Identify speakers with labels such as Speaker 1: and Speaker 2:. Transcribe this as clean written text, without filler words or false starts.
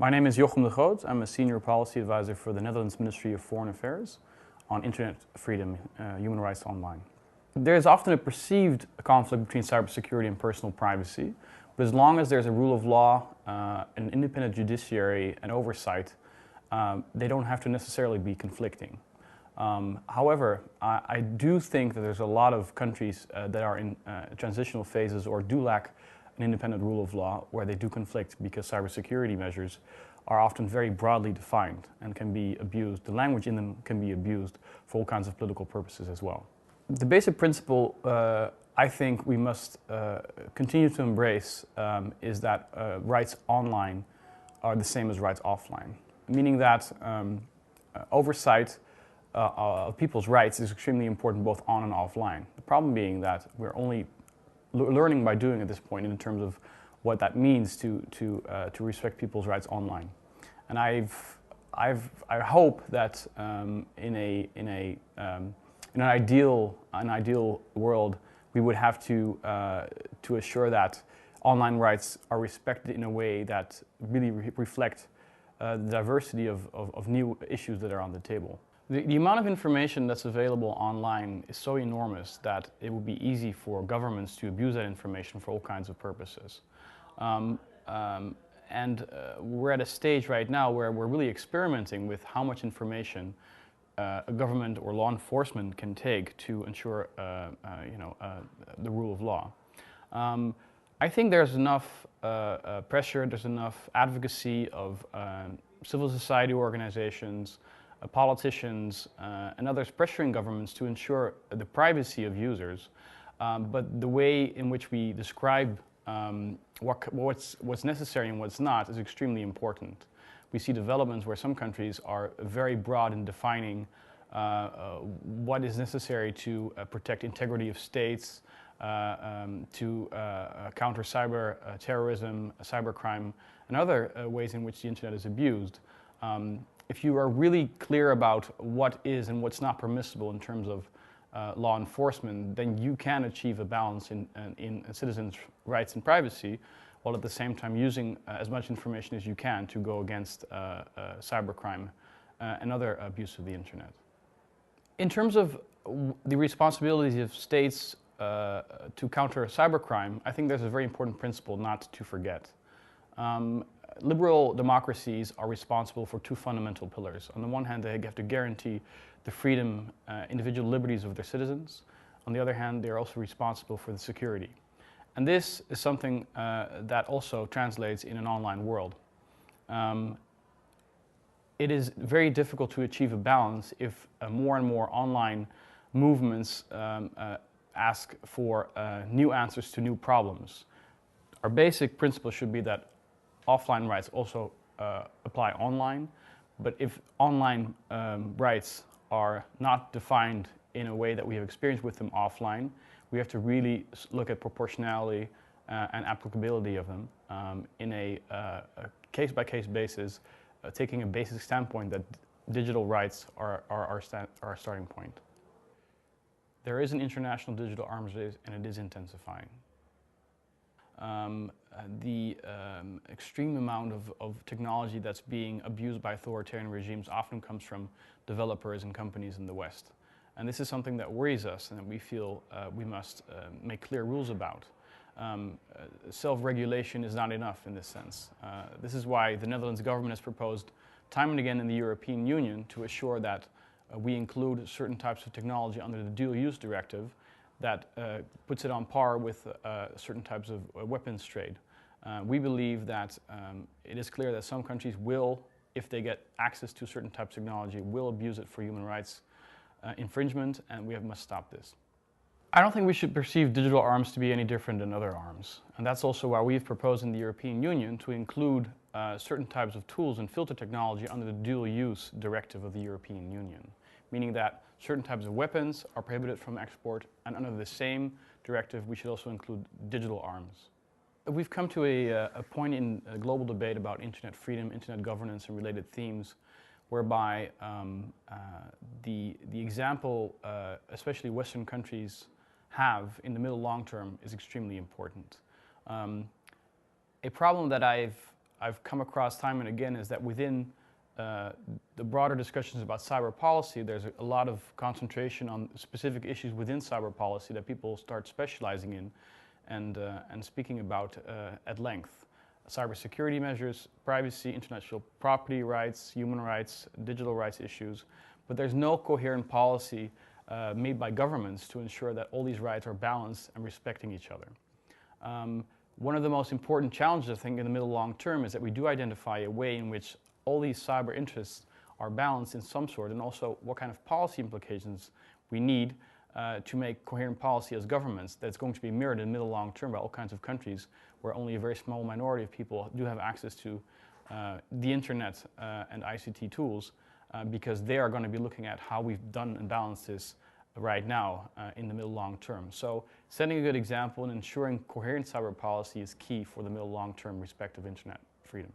Speaker 1: My name is Jochem de Groot. I'm a senior policy advisor for the Netherlands Ministry of Foreign Affairs on internet freedom, human rights online. There is often a perceived conflict between cybersecurity and personal privacy, but as long as there's a rule of law, an independent judiciary, and oversight, they don't have to necessarily be conflicting. However, I do think that there's a lot of countries that are in transitional phases or do lack an independent rule of law where they do conflict because cybersecurity measures are often very broadly defined and can be abused. The language in them can be abused for all kinds of political purposes as well. The basic principle I think we must continue to embrace is that rights online are the same as rights offline, meaning that oversight of people's rights is extremely important both on and offline. The problem being that we're only learning by doing at this point in terms of what that means to respect people's rights online. And I hope that in an ideal world we would have to assure that online rights are respected in a way that really reflect the diversity of new issues that are on the table. The amount of information that's available online is so enormous that it would be easy for governments to abuse that information for all kinds of purposes. We're at a stage right now where we're really experimenting with how much information a government or law enforcement can take to ensure the rule of law. I think there's enough pressure, there's enough advocacy of civil society organizations, politicians and others pressuring governments to ensure the privacy of users, but the way in which we describe what's necessary and what's not is extremely important. We see developments where some countries are very broad in defining what is necessary to protect integrity of states, to counter cyber terrorism, cybercrime, and other ways in which the internet is abused. If you are really clear about what is and what's not permissible in terms of law enforcement, then you can achieve a balance in citizens' rights and privacy, while at the same time using as much information as you can to go against cybercrime and other abuse of the internet. In terms of the responsibilities of states to counter cybercrime, I think there's a very important principle not to forget. Liberal democracies are responsible for two fundamental pillars. On the one hand, they have to guarantee the freedom, individual liberties of their citizens. On the other hand, they are also responsible for the security. And this is something that also translates in an online world. It is very difficult to achieve a balance if more and more online movements ask for new answers to new problems. Our basic principle should be that offline rights also apply online, but if online rights are not defined in a way that we have experienced with them offline, we have to really look at proportionality and applicability of them in a case-by-case basis, taking a basic standpoint that digital rights are our starting point. There is an international digital arms race and it is intensifying. The extreme amount of technology that's being abused by authoritarian regimes often comes from developers and companies in the West. And this is something that worries us and that we feel we must make clear rules about. Self-regulation is not enough in this sense. This is why the Netherlands government has proposed time and again in the European Union to assure that we include certain types of technology under the dual-use directive that puts it on par with certain types of weapons trade. We believe that it is clear that some countries will, if they get access to certain types of technology, will abuse it for human rights infringement, and we must stop this. I don't think we should perceive digital arms to be any different than other arms, and that's also why we've proposed in the European Union to include certain types of tools and filter technology under the dual-use directive of the European Union, meaning that certain types of weapons are prohibited from export, and under the same directive we should also include digital arms. We've come to a point in a global debate about internet freedom, internet governance and related themes whereby the example especially Western countries have in the middle long term is extremely important. A problem that I've I've come across time and again is that within the broader discussions about cyber policy, there's a lot of concentration on specific issues within cyber policy that people start specializing in and speaking about at length. Cybersecurity measures, privacy, intellectual property rights, human rights, digital rights issues, but there's no coherent policy made by governments to ensure that all these rights are balanced and respecting each other. One of the most important challenges, I think, in the middle long term is that we do identify a way in which all these cyber interests are balanced in some sort, and also what kind of policy implications we need to make coherent policy as governments that's going to be mirrored in the middle long term by all kinds of countries where only a very small minority of people do have access to the internet and ICT tools, because they are going to be looking at how we've done and balanced this right now in the middle long term. So setting a good example and ensuring coherent cyber policy is key for the middle long term respect of internet freedom.